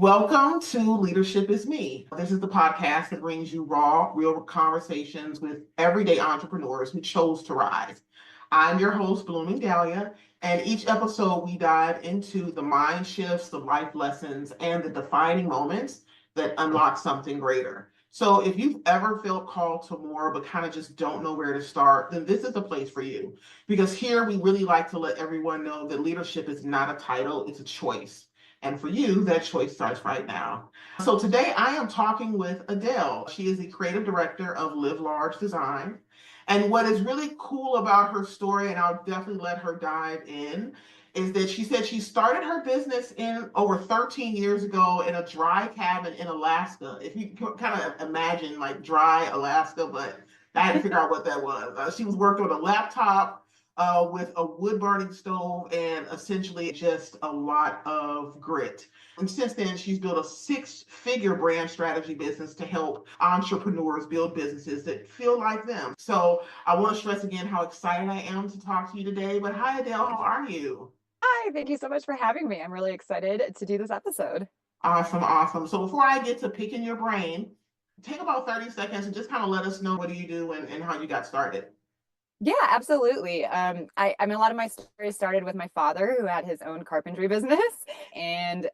Welcome to Leadership is Me. This is the podcast that brings you raw, real conversations with everyday entrepreneurs who chose to rise. I'm your host, Blooming Dahlia, and each episode we dive into the mind shifts, the life lessons, and the defining moments that unlock something greater. So if you've ever felt called to more but kind of just don't know where to start, then this is the place for you. Because here we really like to let everyone know that leadership is not a title, it's a choice. And for you, that choice starts right now. So today I am talking with Adele. She is the creative director of Live Large Design. And what is really cool about her story, and I'll definitely let her dive in, is that she said she started her business in over 13 years ago in a dry cabin in Alaska. If you kind of imagine like dry Alaska, but I had to figure out what that was. She was working on a laptop with a wood burning stove and essentially just a lot of grit. And since then, she's built a six-figure brand strategy business to help entrepreneurs build businesses that feel like them. So I want to stress again how excited I am to talk to you today. But hi, Adele, how are you? Hi, thank you so much for having me. I'm really excited to do this episode. Awesome, awesome. So before I get to picking your brain, take about 30 seconds and just kind of let us know what do you do and how you got started. Yeah, absolutely. I mean, a lot of my story started with my father, who had his own carpentry business, and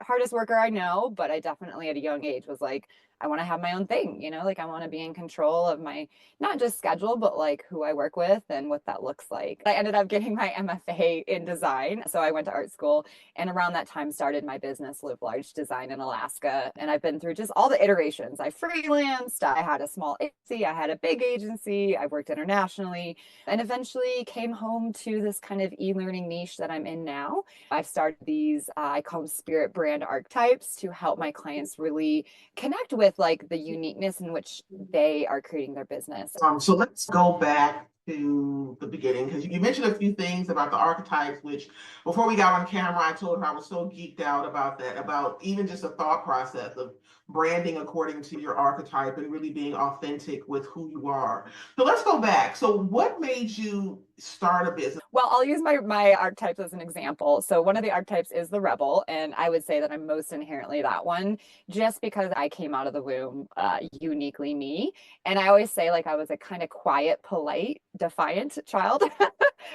hardest worker I know, but I definitely at a young age was like, I want to have my own thing, like I want to be in control of my not just schedule, but like who I work with and what that looks like. I ended up getting my MFA in design, so I went to art school, and around that time started my business, Live Large Design in Alaska, and I've been through just all the iterations. I freelanced, I had a small agency, I had a big agency, I worked internationally, and eventually came home to this kind of e-learning niche that I'm in now. I've started these, I call them spirit brand archetypes, to help my clients really connect with like the uniqueness in which they are creating their business. So let's go back to the beginning because you mentioned a few things about the archetypes, which before we got on camera, I told her I was so geeked out about that, about even just a thought process of branding according to your archetype and really being authentic with who you are. So let's go back. So what made you start a business? Well, I'll use my archetypes as an example. So one of the archetypes is the rebel, and I would say that I'm most inherently that one, just because I came out of the womb uniquely me. And I always say like I was a kind of quiet, polite, defiant child.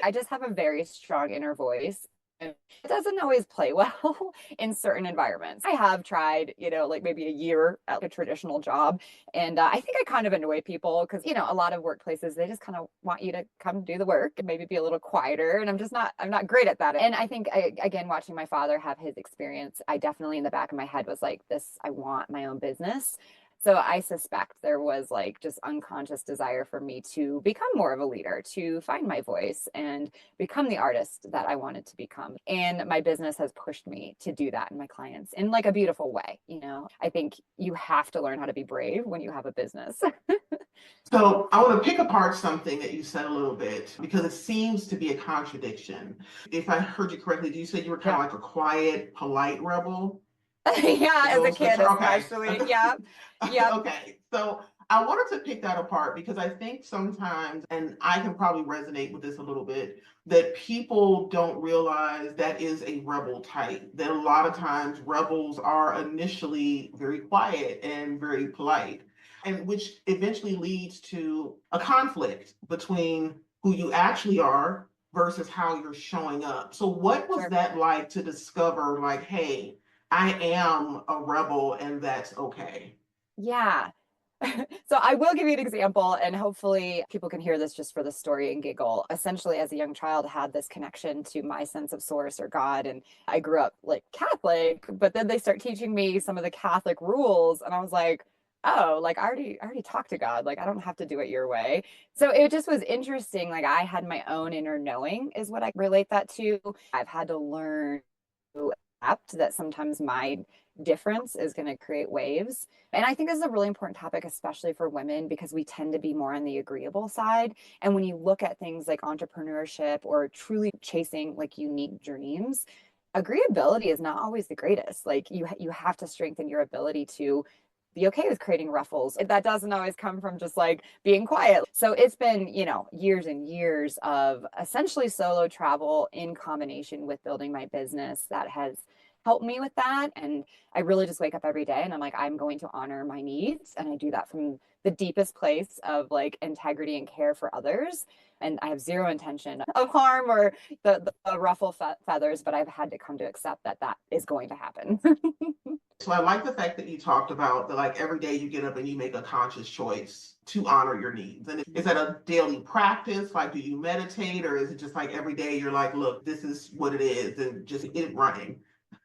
I just have a very strong inner voice. And it doesn't always play well in certain environments. I have tried, like maybe a year at a traditional job, and I think I kind of annoy people because, a lot of workplaces, they just kind of want you to come do the work and maybe be a little quieter. And I'm not great at that. And I think, again, watching my father have his experience, I definitely in the back of my head was like, I want my own business. So I suspect there was like just unconscious desire for me to become more of a leader, to find my voice and become the artist that I wanted to become. And my business has pushed me to do that in my clients in like a beautiful way. I think you have to learn how to be brave when you have a business. So I want to pick apart something that you said a little bit because it seems to be a contradiction. If I heard you correctly, did you say you were kind of Yeah. like a quiet, polite rebel? Yeah, as a Those the kid term? Okay. especially. Yeah. Yep. Okay. So I wanted to pick that apart because I think sometimes, and I can probably resonate with this a little bit, that people don't realize that is a rebel type. That a lot of times rebels are initially very quiet and very polite, and which eventually leads to a conflict between who you actually are versus how you're showing up. So what was Sure. that like to discover like, hey, I am a rebel and that's okay? Yeah. So I will give you an example, and hopefully people can hear this just for the story and giggle. Essentially, as a young child, I had this connection to my sense of source or God, and I grew up like Catholic, but then they start teaching me some of the Catholic rules, and I was like, oh, like I already talked to God, like I don't have to do it your way. So it just was interesting. Like I had my own inner knowing, is what I relate that to. I've had to learn to accept that sometimes my difference is going to create waves. And I think this is a really important topic, especially for women, because we tend to be more on the agreeable side. And when you look at things like entrepreneurship or truly chasing like unique dreams, agreeability is not always the greatest. Like you have to strengthen your ability to be okay with creating ruffles. That doesn't always come from just like being quiet. So it's been, years and years of essentially solo travel in combination with building my business that has help me with that. And I really just wake up every day and I'm like, I'm going to honor my needs. And I do that from the deepest place of like integrity and care for others. And I have zero intention of harm or the ruffle feathers, but I've had to come to accept that that is going to happen. So I like the fact that you talked about that, like every day you get up and you make a conscious choice to honor your needs. And is that a daily practice? Like, do you meditate, or is it just like every day you're like, look, this is what it is, and just get it running?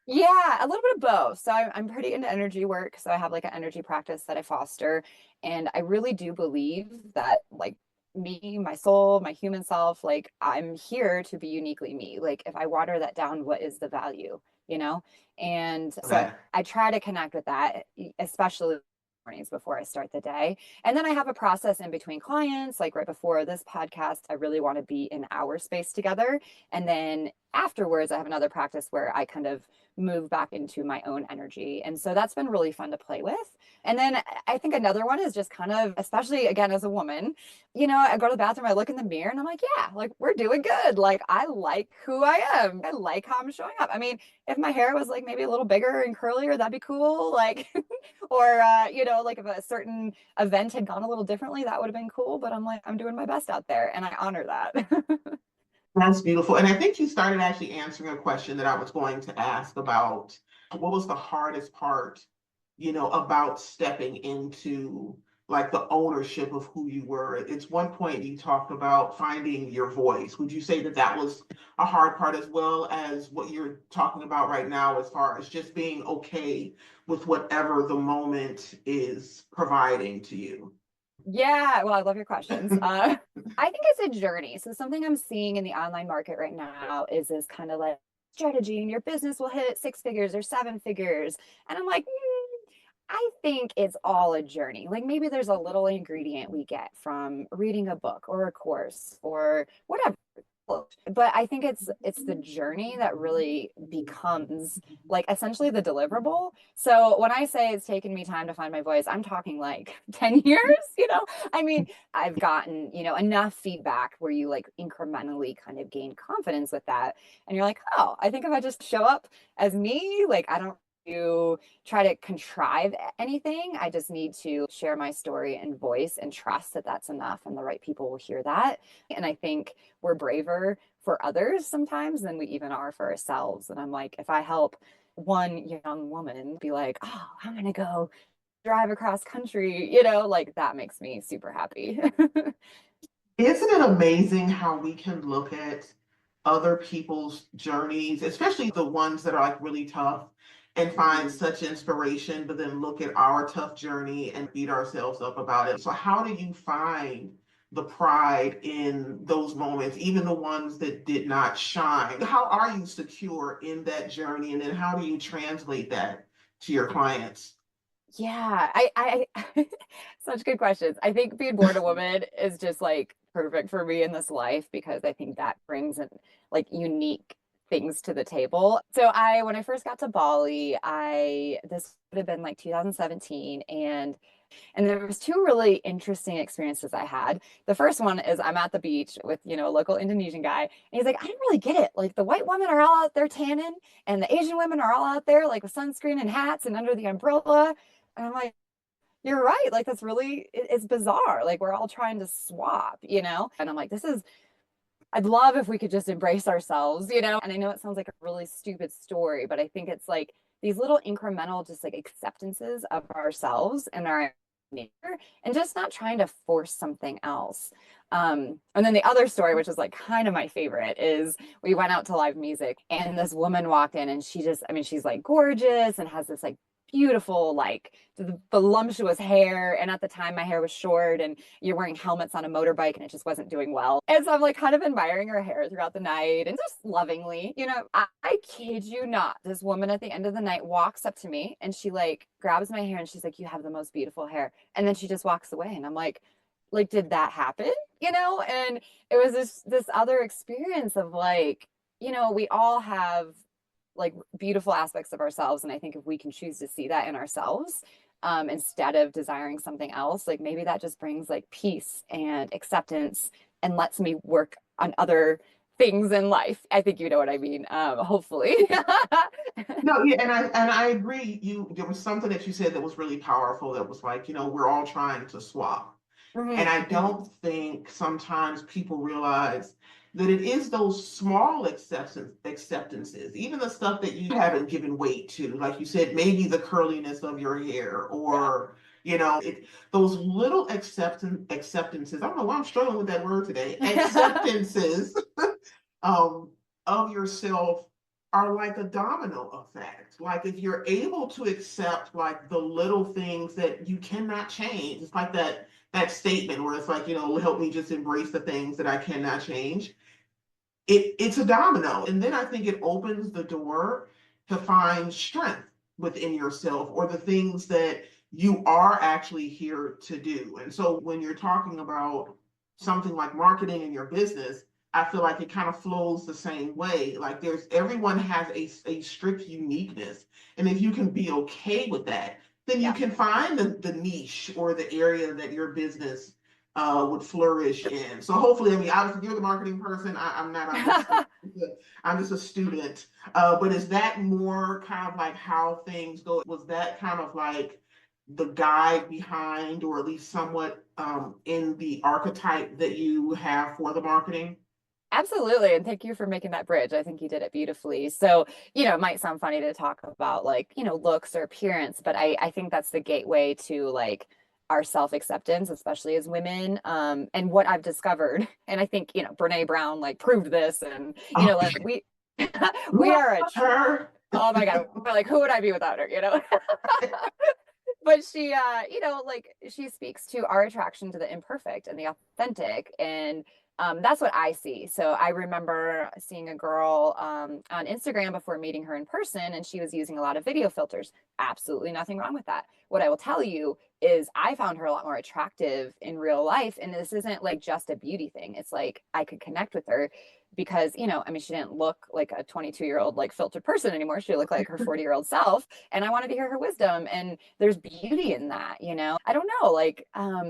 Yeah, a little bit of both. So I'm pretty into energy work. So I have like an energy practice that I foster. And I really do believe that like me, my soul, my human self, like I'm here to be uniquely me. Like if I water that down, what is the value, you know? And so Okay. I try to connect with that, especially mornings before I start the day. And then I have a process in between clients, like right before this podcast, I really want to be in our space together. And then afterwards, I have another practice where I kind of move back into my own energy. And so that's been really fun to play with. And then I think another one is just kind of, especially again as a woman, you know, I go to the bathroom, I look in the mirror and I'm like, yeah, like we're doing good. Like I like who I am. I like how I'm showing up. I mean, if my hair was like maybe a little bigger and curlier, that'd be cool. Like, or, you know, like if a certain event had gone a little differently, that would have been cool. But I'm like, I'm doing my best out there and I honor that. That's beautiful. And I think you started actually answering a question that I was going to ask about what was the hardest part, about stepping into like the ownership of who you were. It's one point you talked about finding your voice. Would you say that that was a hard part as well as what you're talking about right now, as far as just being okay with whatever the moment is providing to you? Yeah, well, I love your questions. I think it's a journey. So something I'm seeing in the online market right now is this kind of like strategy and your business will hit six figures or seven figures. And I'm like, I think it's all a journey. Like maybe there's a little ingredient we get from reading a book or a course or whatever. But I think it's the journey that really becomes like essentially the deliverable. So when I say it's taken me time to find my voice, I'm talking like 10 years, you know. I mean, I've gotten, enough feedback where you like incrementally kind of gain confidence with that. And you're like, oh, I think if I just show up as me, like I don't to try to contrive anything. I just need to share my story and voice and trust that that's enough and the right people will hear that. And I think we're braver for others sometimes than we even are for ourselves. And I'm like, if I help one young woman be like, oh, I'm going to go drive across country, like that makes me super happy. Isn't it amazing how we can look at other people's journeys, especially the ones that are like really tough, and find such inspiration, but then look at our tough journey and beat ourselves up about it? So, how do you find the pride in those moments, even the ones that did not shine? How are you secure in that journey? And then how do you translate that to your clients? Yeah, such good questions. I think being born a woman is just like perfect for me in this life because I think that brings in like unique things to the table. So when I first got to Bali, this would have been like 2017, and there was two really interesting experiences I had. The first one is I'm at the beach with, a local Indonesian guy, and he's like, I didn't really get it. Like the white women are all out there tanning, and the Asian women are all out there like with sunscreen and hats and under the umbrella. And I'm like, you're right. Like that's really it's bizarre. Like we're all trying to swap, And I'm like, I'd love if we could just embrace ourselves. And I know it sounds like a really stupid story, but I think it's like these little incremental, just like acceptances of ourselves and our nature and just not trying to force something else. And then the other story, which is like kind of my favorite, is we went out to live music and this woman walked in and she's like gorgeous and has this like beautiful, like the voluptuous hair. And at the time, my hair was short, and you're wearing helmets on a motorbike, and it just wasn't doing well. And so I'm like kind of admiring her hair throughout the night and just lovingly, I kid you not, this woman at the end of the night walks up to me and she like grabs my hair and she's like, you have the most beautiful hair. And then she just walks away. And I'm like, did that happen? And it was this other experience of like, we all have like beautiful aspects of ourselves. And I think if we can choose to see that in ourselves, instead of desiring something else, like maybe that just brings like peace and acceptance and lets me work on other things in life. I think you know what I mean. Hopefully. No, yeah, and I agree. There was something that you said that was really powerful that was like, we're all trying to swap. And Mhm, I mhm. don't think sometimes people realize that it is those small acceptances, even the stuff that you haven't given weight to, like you said, maybe the curliness of your hair, Yeah. or those little acceptances. I don't know why I'm struggling with that word today. Acceptances um, of yourself are like a domino effect. Like if you're able to accept like the little things that you cannot change, it's like that statement where it's like, help me just embrace the things that I cannot change. It's a domino. And then I think it opens the door to find strength within yourself or the things that you are actually here to do. And so when you're talking about something like marketing in your business, I feel like it kind of flows the same way. Like everyone has a strict uniqueness. And if you can be okay with that, then you Yeah. can find the niche or the area that your business would flourish in. So hopefully, I mean, obviously you're the marketing person. I'm not. I'm just a student. But is that more kind of like how things go? Was that kind of like the guide behind, or at least somewhat in the archetype that you have for the marketing? Absolutely. And thank you for making that bridge. I think you did it beautifully. So, it might sound funny to talk about like, looks or appearance, but I think that's the gateway to like our self-acceptance, especially as women. And what I've discovered, and I think, Brene Brown like proved this and, Oh, like we we love are her. oh my God, like who would I be without her? But she like she speaks to our attraction to the imperfect and the authentic, and that's what I see. So I remember seeing a girl on Instagram before meeting her in person, and she was using a lot of video filters. Absolutely nothing wrong with that. What I will tell you is I found her a lot more attractive in real life, and this isn't like just a beauty thing. It's like I could connect with her because I mean, she didn't look like a 22-year-old like filtered person anymore. She looked like her 40-year-old self, and I wanted to hear her wisdom, and there's beauty in that. I don't know, like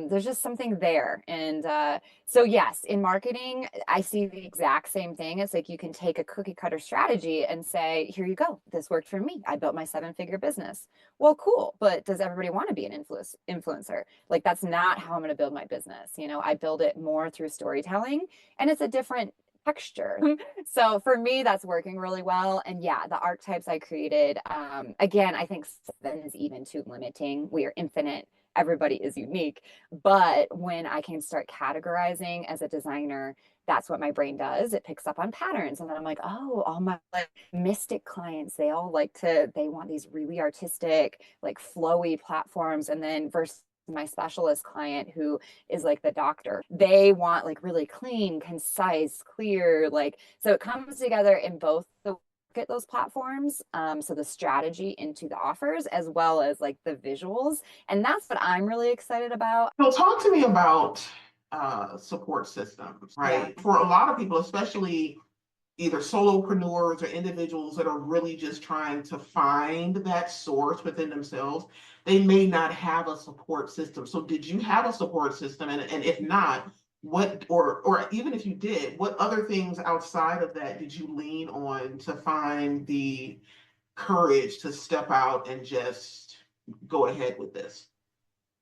there's just something there. And so yes, in marketing I see the exact same thing. It's like you can take a cookie cutter strategy and say, here you go, this worked for me, I built my 7-figure business. Well, cool, but does everybody want to be an influencer? Like that's not how I'm going to build my business. I build it more through storytelling, and it's a different texture. So for me, that's working really well. And yeah, the archetypes I created, again, I think 7 is even too limiting. We are infinite. Everybody is unique. But when I can start categorizing as a designer, that's what my brain does. It picks up on patterns. And then I'm like, oh, all my like mystic clients, they want these really artistic, like flowy platforms. And then versus my specialist client who is like the doctor. They want like really clean, concise, clear, like so it comes together in both the at those platforms. So the strategy into the offers as well as like the visuals. And that's what I'm really excited about. So talk to me about support systems, Yeah. right? For a lot of people, especially either solopreneurs or individuals that are really just trying to find that source within themselves, they may not have a support system. So did you have a support system? And if not, what or even if you did, what other things outside of that did you lean on to find the courage to step out and just go ahead with this?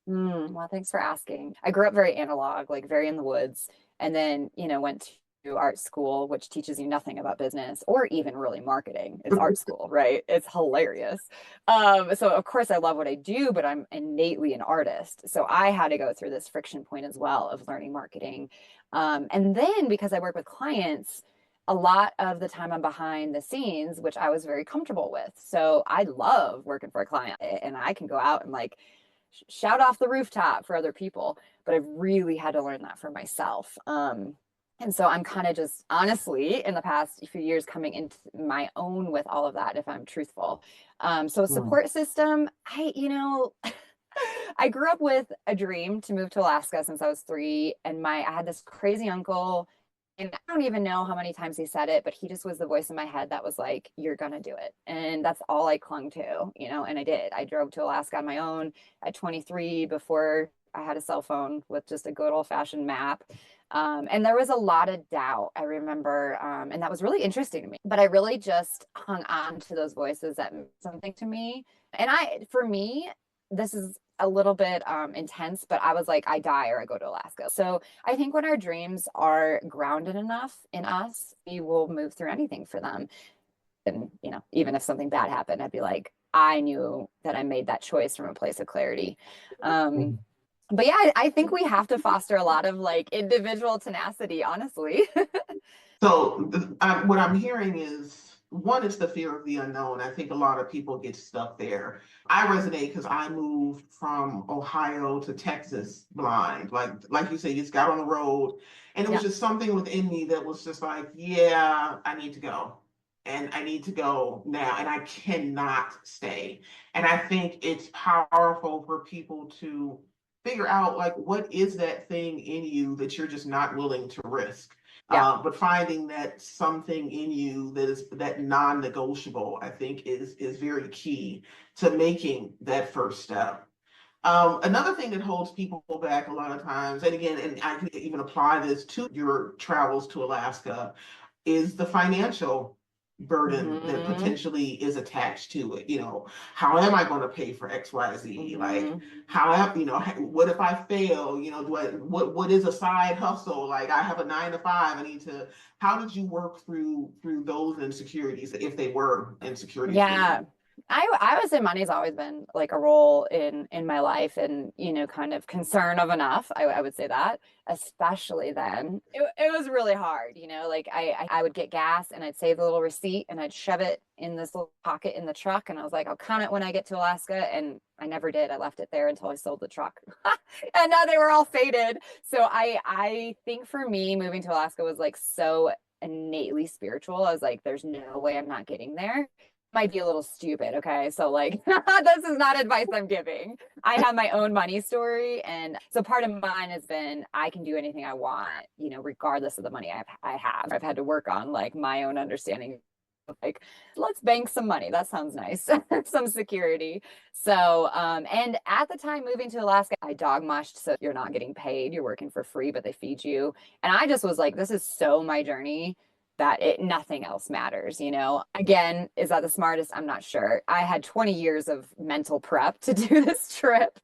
Well, thanks for asking. I grew up very analog, like very in the woods, and then, went to art school, which teaches you nothing about business or even really marketing. It's art school, right? It's hilarious. So of course I love what I do, but I'm innately an artist. So I had to go through this friction point as well of learning marketing. And then because I work with clients, a lot of the time I'm behind the scenes, which I was very comfortable with. So I love working for a client and I can go out and like shout off the rooftop for other people, but I've really had to learn that for myself. And so I'm kind of just honestly in the past few years coming into my own with all of that, if I'm truthful. So Mm. support system, I grew up with a dream to move to Alaska since I was 3, and I had this crazy uncle, and I don't even know how many times he said it, but he just was the voice in my head that was like, "You're gonna do it," and that's all I clung to, and I did. I drove to Alaska on my own at 23 before I had a cell phone with just a good old fashioned map. And there was a lot of doubt, I remember. And that was really interesting to me. But I really just hung on to those voices that meant something to me. And for me, this is a little bit intense, but I was like, I die or I go to Alaska. So I think when our dreams are grounded enough in us, we will move through anything for them. And, even if something bad happened, I'd be like, I knew that I made that choice from a place of clarity. But yeah, I think we have to foster a lot of like individual tenacity, honestly. So what I'm hearing is, one is the fear of the unknown. I think a lot of people get stuck there. I resonate because I moved from Ohio to Texas blind. Like you say, you just got on the road, and it was Yeah. just something within me that was just like, yeah, I need to go. And I need to go now, and I cannot stay. And I think it's powerful for people to figure out, like, what is that thing in you that you're just not willing to risk. Yeah. But finding that something in you that is that non-negotiable, I think is very key to making that first step. Another thing that holds people back a lot of times, and again, and I can even apply this to your travels to Alaska, is the financial burden that Hmm. potentially is attached to it. How am I going to pay for XYZ? Like, Hmm. what if I fail? What is a side hustle? Like, I have a 9 to 5. How did you work through those insecurities, if they were insecurities for Yeah. you? I would say money's always been like a role in my life and, kind of concern of enough. I would say that, especially then. It was really hard, like I would get gas and I'd save the little receipt and I'd shove it in this little pocket in the truck. And I was like, I'll count it when I get to Alaska. And I never did. I left it there until I sold the truck. And now they were all faded. So I think for me, moving to Alaska was like so innately spiritual. I was like, there's no way I'm not getting there. Might be a little stupid. Okay. So, like, this is not advice I'm giving. I have my own money story. And so part of mine has been I can do anything I want, regardless of the money I have. I've had to work on like my own understanding of like, let's bank some money. That sounds nice. Some security. So, and at the time moving to Alaska, I dog mushed. So you're not getting paid. You're working for free, but they feed you. And I just was like, this is so my journey that nothing else matters. Again, is that the smartest? I'm not sure. I had 20 years of mental prep to do this trip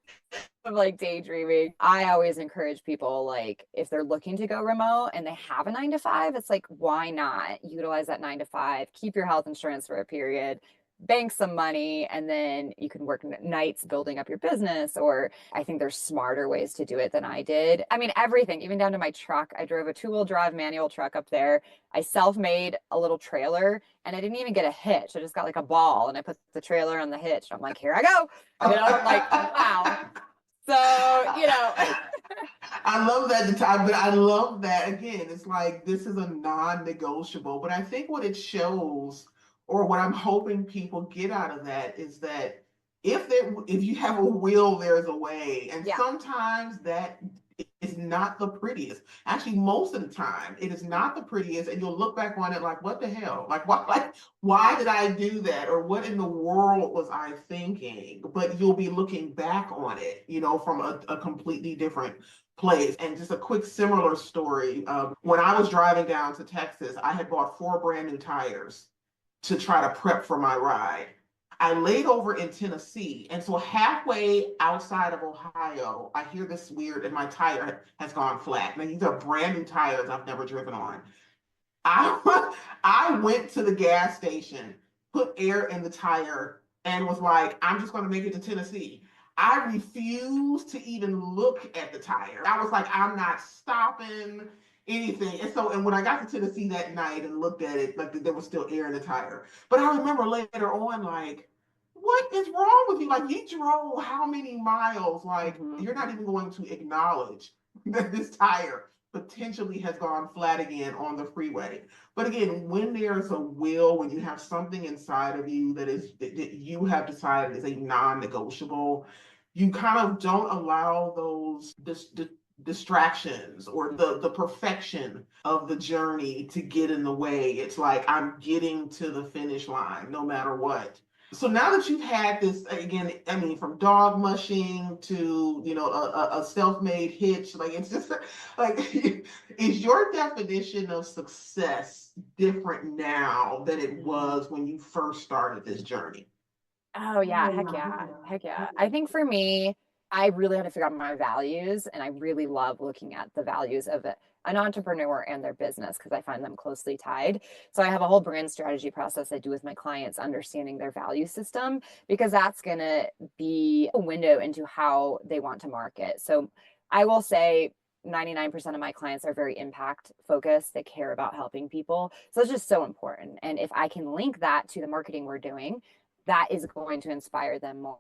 of like daydreaming. I always encourage people, like, if they're looking to go remote and they have a 9 to 5, it's like, why not utilize that 9 to 5, keep your health insurance for a period, bank some money, and then you can work nights building up your business. Or I think there's smarter ways to do it than I did. I mean, everything, even down to my truck. I drove a 2-wheel drive manual truck up there. I self-made a little trailer and I didn't even get a hitch. I just got like a ball and I put the trailer on the hitch. I'm like, here I go. Like, wow. So, I love that but I love that again. It's like this is a non-negotiable. But I think what it shows, or what I'm hoping people get out of that, is that if you have a will, there's a way. And yeah. sometimes that is not the prettiest. Actually, most of the time, it is not the prettiest, and you'll look back on it like, what the hell? Why did I do that? Or what in the world was I thinking? But you'll be looking back on it, from a completely different place. And just a quick similar story. When I was driving down to Texas, I had bought 4 brand new tires to try to prep for my ride. I laid over in Tennessee. And so halfway outside of Ohio, I hear this weird, and my tire has gone flat. Now, these are brand new tires I've never driven on. I, I went to the gas station, put air in the tire, and was like, I'm just going to make it to Tennessee. I refused to even look at the tire. I was like, I'm not stopping anything. And when I got to Tennessee that night and looked at it, like, there was still air in the tire. But I remember later on, like, what is wrong with you? Like, you drove how many miles? Like, Mhm. you're not even going to acknowledge that this tire potentially has gone flat again on the freeway. But again, when there's a will, when you have something inside of you that you have decided is a non-negotiable, you kind of don't allow those distractions or the perfection of the journey to get in the way. It's like, I'm getting to the finish line no matter what. So now that you've had this again, I mean, from dog mushing to a self-made hitch, like it's just like is your definition of success different now than it was when you first started this journey? Oh yeah, heck yeah. Heck yeah. I think for me, I really had to figure out my values, and I really love looking at the values of an entrepreneur and their business because I find them closely tied. So I have a whole brand strategy process I do with my clients, understanding their value system, because that's going to be a window into how they want to market. So I will say 99% of my clients are very impact focused. They care about helping people. So it's just so important. And if I can link that to the marketing we're doing, that is going to inspire them more.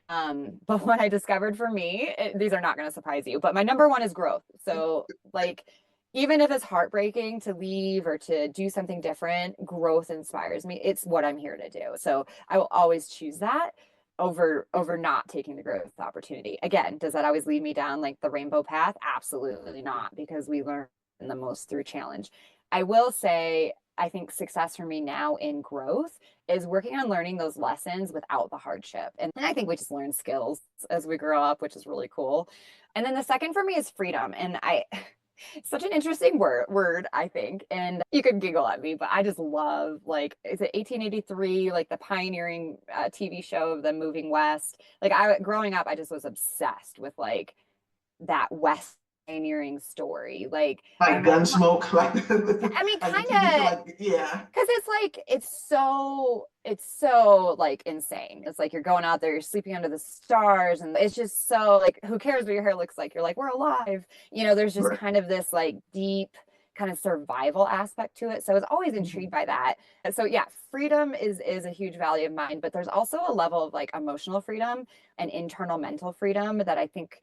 But what I discovered for me, these are not going to surprise you, but my number one is growth. So, like, even if it's heartbreaking to leave or to do something different, growth inspires me. It's what I'm here to do. So I will always choose that over not taking the growth opportunity. Again, does that always lead me down like the rainbow path? Absolutely not, because we learn the most through challenge. I will say, I think success for me now in growth is working on learning those lessons without the hardship. And I think we just learn skills as we grow up, which is really cool. And then the second for me is freedom. And I such an interesting word, I think. And you could giggle at me, but I just love, like, is it 1883, like the pioneering TV show of them moving west? Like, I growing up, I just was obsessed with like that west pioneering story. Like, Like I'm like, oh my, Gunsmoke, like I mean, like the kind TV show, of, like yeah. because it's like it's so like insane. It's like you're going out there, you're sleeping under the stars, and it's just so like, who cares what your hair looks like? You're like, we're alive. There's just Right. kind of this like deep kind of survival aspect to it. So I was always intrigued by that. And so yeah, freedom is a huge value of mine, but there's also a level of like emotional freedom and internal mental freedom that I think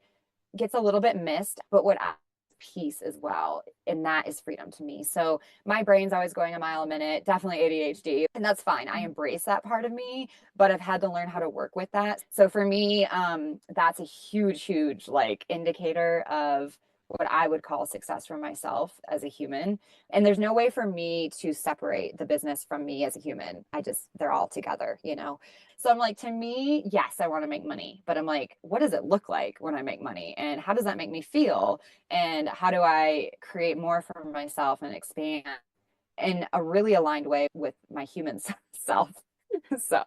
gets a little bit missed, but what I peace as well. And that is freedom to me. So my brain's always going a mile a minute, definitely ADHD, and that's fine. I embrace that part of me, but I've had to learn how to work with that. So for me, that's a huge like indicator of what I would call success for myself as a human. And there's no way for me to separate the business from me as a human. They're all together. So I'm like, to me, yes, I want to make money, but I'm like, what does it look like when I make money? And how does that make me feel? And how do I create more for myself and expand in a really aligned way with my human self? So,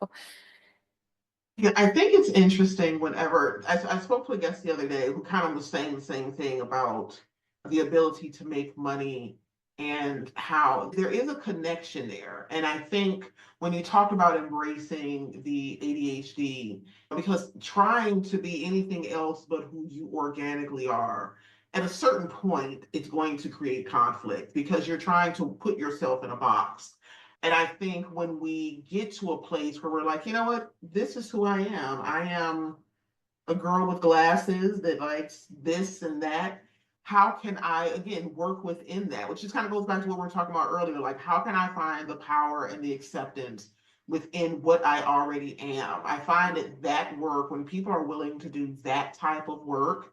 Yeah, I think it's interesting whenever I spoke to a guest the other day who kind of was saying the same thing about the ability to make money and how there is a connection there. And I think when you talk about embracing the ADHD, because trying to be anything else but who you organically are, at a certain point, it's going to create conflict because you're trying to put yourself in a box. And I think when we get to a place where we're like, you know what, this is who I am. I am a girl with glasses that likes this and that. How can I, again, work within that? Which just kind of goes back to what we were talking about earlier. Like, how can I find the power and the acceptance within what I already am? I find that work, when people are willing to do that type of work,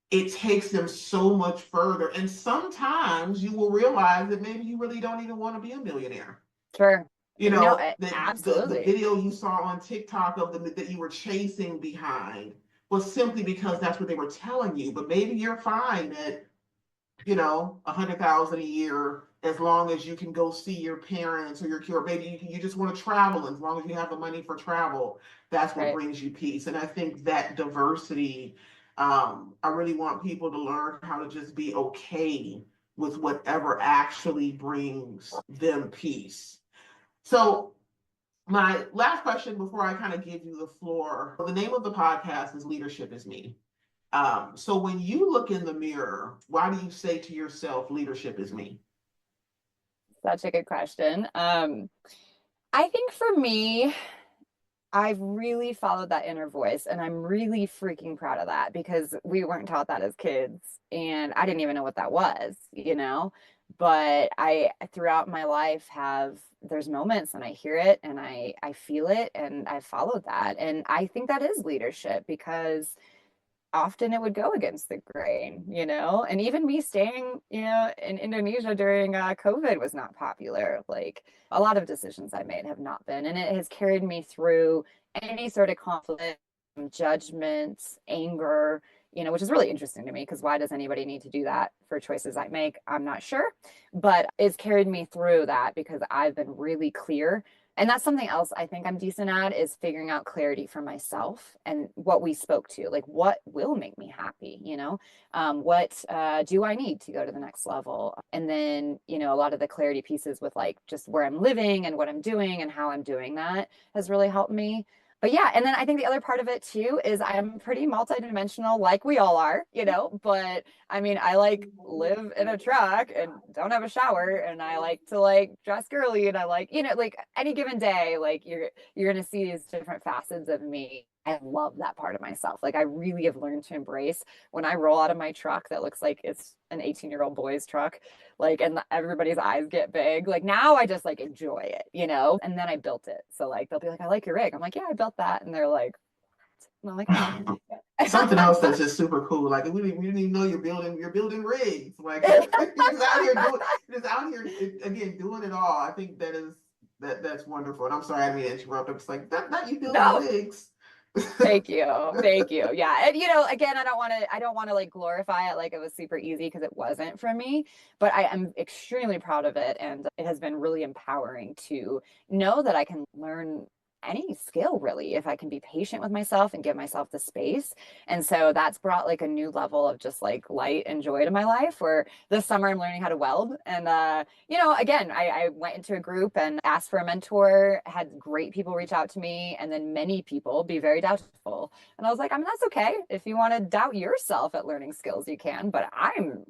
it takes them so much further. And sometimes you will realize that maybe you really don't even want to be a millionaire. sure. No, The absolutely. video you saw on TikTok of the that you were chasing behind was simply because that's what they were telling you. But maybe you're fine at 100,000 a year as long as you can go see your parents or or maybe you just want to travel. As long as you have the money for travel, that's what Right. brings you peace. And I think that diversity, I really want people to learn how to just be okay with whatever actually brings them peace. So my last question before I kind of give you the floor, the name of the podcast is Leadership is Me. So when you look in the mirror, why do you say to yourself, leadership is me? Such a good question. I think for me, I've really followed that inner voice, and I'm really freaking proud of that because we weren't taught that as kids, and I didn't even know what that was. But I, throughout my life, there's moments and I hear it and I feel it and I followed that. And I think that is leadership because often it would go against the grain, and even me staying, in Indonesia during COVID was not popular. Like a lot of decisions I made have not been, and it has carried me through any sort of conflict, judgments, anger, which is really interesting to me because why does anybody need to do that for choices I make? I'm not sure, but it's carried me through that because I've been really clear. And that's something else I think I'm decent at is figuring out clarity for myself and what we spoke to, like what will make me happy, what do I need to go to the next level? And then, a lot of the clarity pieces with like just where I'm living and what I'm doing and how I'm doing that has really helped me. But yeah, and then I think the other part of it too is I'm pretty multidimensional, like we all are, but I mean, I like live in a truck and don't have a shower, and I like to like dress girly, and I like, like any given day, like you're gonna see these different facets of me. I love that part of myself. Like I really have learned to embrace when I roll out of my truck that looks like it's an 18-year-old boy's truck, like, and everybody's eyes get big. Like now I just like enjoy it, and then I built it. So like they'll be like, I like your rig. I'm like, yeah, I built that. And they're like, what? And I'm like, oh. Something else that's just super cool. Like we didn't even know you're building rigs. Like you're just out here again doing it all. I think that's wonderful. And I'm sorry I didn't mean to interrupt. I'm just like that you building No. rigs. Thank you. Thank you. Yeah. And again, I don't want to like glorify it like it was super easy because it wasn't for me, but I am extremely proud of it. And it has been really empowering to know that I can learn any skill really if I can be patient with myself and give myself the space. And so that's brought like a new level of just like light and joy to my life, where this summer I'm learning how to weld. And again, I went into a group and asked for a mentor, had great people reach out to me, and then many people be very doubtful. And I was like, I mean, that's okay. If you want to doubt yourself at learning skills, you can, but I'm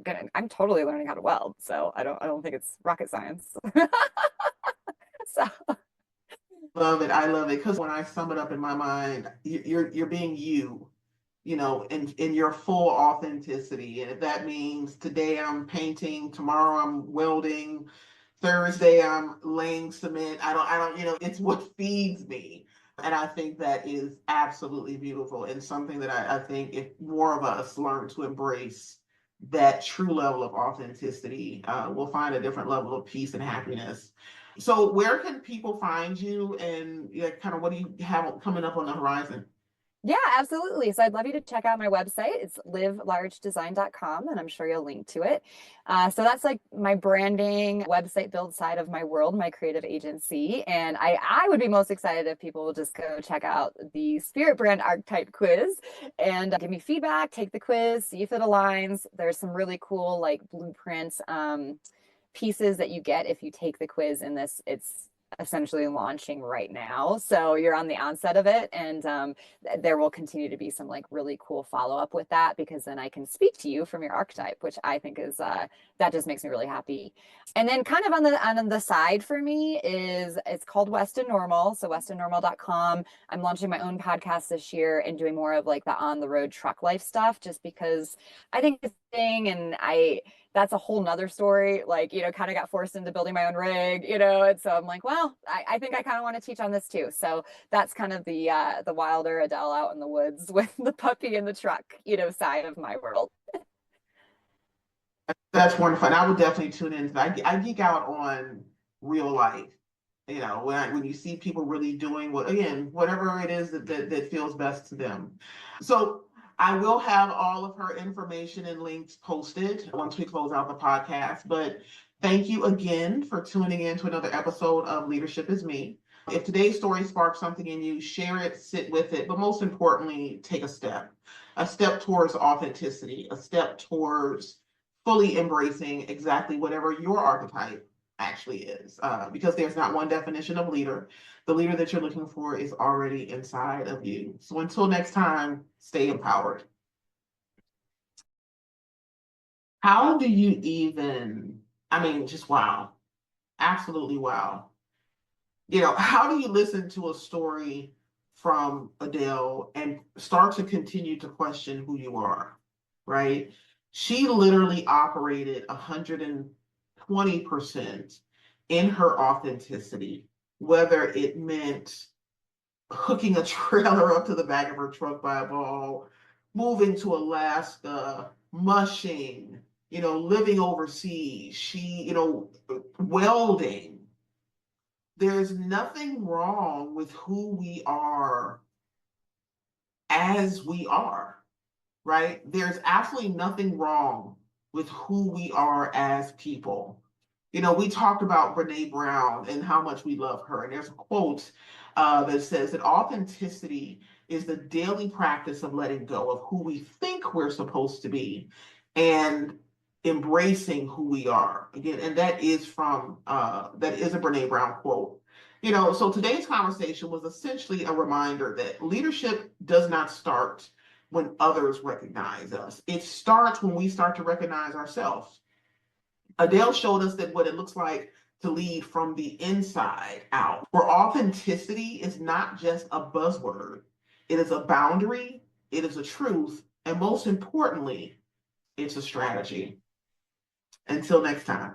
totally learning how to weld. So I don't think it's rocket science. So Love it. I love it because when I sum it up in my mind, you're being you, in your full authenticity. And if that means today I'm painting, tomorrow I'm welding, Thursday I'm laying cement. I don't, it's what feeds me. And I think that is absolutely beautiful and something that I think if more of us learn to embrace that true level of authenticity, we'll find a different level of peace and happiness. So where can people find you and kind of what do you have coming up on the horizon? yeah, absolutely. So I'd love you to check out my website. It's livelargedesign.com, and I'm sure you'll link to it. So that's like my branding website build side of my world, my creative agency. And I would be most excited if people will just go check out the Spirit Brand Archetype quiz and give me feedback, take the quiz, see if it aligns. There's some really cool like blueprints pieces that you get if you take the quiz in this. It's essentially launching right now. So you're on the onset of it. And there will continue to be some like really cool follow-up with that, because then I can speak to you from your archetype, which I think is that just makes me really happy. And then kind of on the side for me is it's called Weston Normal. So westonnormal.com. I'm launching my own podcast this year and doing more of like the on the road truck life stuff, just because I think it's a thing, and that's a whole nother story, like, kind of got forced into building my own rig, and so I'm like, well, I think I kind of want to teach on this too. So that's kind of the wilder Adele out in the woods with the puppy in the truck, side of my world. That's wonderful. And I would definitely tune in. I geek out on real life. When you see people really doing whatever it is that feels best to them. So I will have all of her information and links posted once we close out the podcast. But thank you again for tuning in to another episode of Leadership is Me. If today's story sparks something in you, share it, sit with it, but most importantly, take a step towards authenticity, a step towards fully embracing exactly whatever your archetype actually is, because there's not one definition of leader. The leader that you're looking for is already inside of you. So until next time, stay empowered. How do you just wow, absolutely wow. How do you listen to a story from Adele and start to continue to question who you are, right? She literally operated 120% in her authenticity, whether it meant hooking a trailer up to the back of her truck by a ball, moving to Alaska, mushing, living overseas, she, welding. There's nothing wrong with who we are as we are, right? There's absolutely nothing wrong with who we are as people. We talked about Brene Brown and how much we love her. And there's a quote that says that authenticity is the daily practice of letting go of who we think we're supposed to be and embracing who we are. Again, and that is a Brene Brown quote. So today's conversation was essentially a reminder that leadership does not start when others recognize us. It starts when we start to recognize ourselves. Adele showed us that what it looks like to lead from the inside out, where authenticity is not just a buzzword, it is a boundary, it is a truth, and most importantly, it's a strategy. Until next time.